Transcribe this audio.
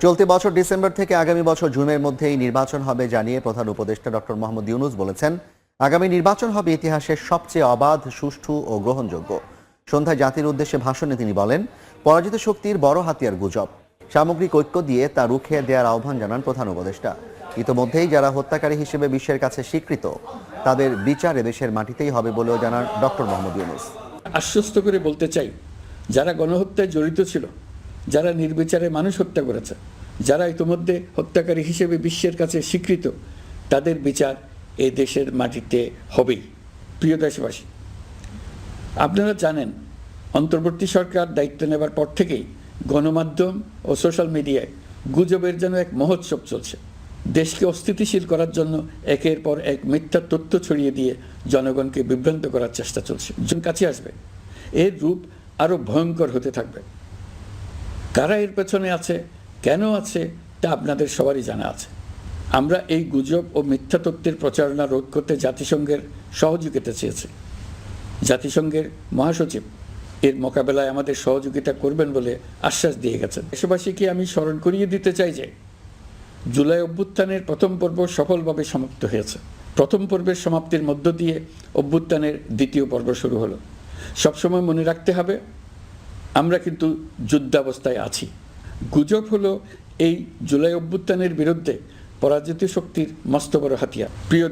চলতি বছর ডিসেম্বর থেকে আগামী বছর জুনের মধ্যেই নির্বাচন হবে জানিয়ে প্রধান উপদেষ্টা ডক্টর মোহাম্মদ ইউনূস বলেছেন, আগামী নির্বাচন হবে ইতিহাসের সবচেয়ে অবাধ, সুষ্ঠু ও গ্রহণযোগ্য। সন্ধ্যায় জাতির উদ্দেশ্যে ভাষণে তিনি বলেন, পরাজিত শক্তির বড় হাতিয়ার গুজব। সামগ্রিক ঐক্য দিয়ে তা রুখে দেওয়ার আহ্বান জানান প্রধান উপদেষ্টা। ইতোমধ্যেই যারা হত্যাকারী হিসেবে বিশ্বের কাছে স্বীকৃত, তাদের বিচার এদেশের মাটিতেই হবে বলেও জানান ডক্টর মোহাম্মদ ইউনূস। আশ্বস্ত করে বলতে চাই, যারা গণহত্যায় জড়িত ছিল, যারা নির্বিচারে মানুষ হত্যা করেছে, যারা ইতিমধ্যে হত্যাকারী হিসেবে বিশ্বের কাছে স্বীকৃত, তাদের বিচার এই দেশের মাটিতে হবেই। প্রিয় দেশবাসী, আপনারা জানেন, অন্তর্বর্তী সরকার দায়িত্ব নেবার পর থেকেই গণমাধ্যম ও সোশ্যাল মিডিয়ায় গুজবের যেন এক মহোৎসব চলছে। দেশকে অস্থিতিশীল করার জন্য একের পর এক মিথ্যা তথ্য ছড়িয়ে দিয়ে জনগণকে বিভ্রান্ত করার চেষ্টা চলছে। জন কাছে আসবে, এর রূপ আরও ভয়ঙ্কর হতে থাকবে। কারা এর পেছনে আছে, কেন আছে, তা আপনাদের সবারই জানা আছে। আমরা এই গুজব ও মিথ্যা তথ্যের প্রচারণা রোধ করতে জাতিসংঘের সহযোগিতা চেয়েছি। জাতিসংঘের মহাসচিব এর মোকাবেলায় আমাদের সহযোগিতা করবেন বলে আশ্বাস দিয়ে গেছেন। দেশবাসীকে আমি স্মরণ করিয়ে দিতে চাই যে জুলাই অভ্যুত্থানের প্রথম পর্ব সফলভাবে সমাপ্ত হয়েছে। প্রথম পর্বের সমাপ্তির মধ্য দিয়ে অভ্যুত্থানের দ্বিতীয় পর্ব শুরু হলো। সবসময় মনে রাখতে হবে, আমরা কিন্তু যুদ্ধাবস্থায় আছি। গুজব হলো এই জুলাই অভ্যুত্থানের বিরুদ্ধে পরাজিত শক্তির মস্ত বড় হাতিয়ার। প্রিয়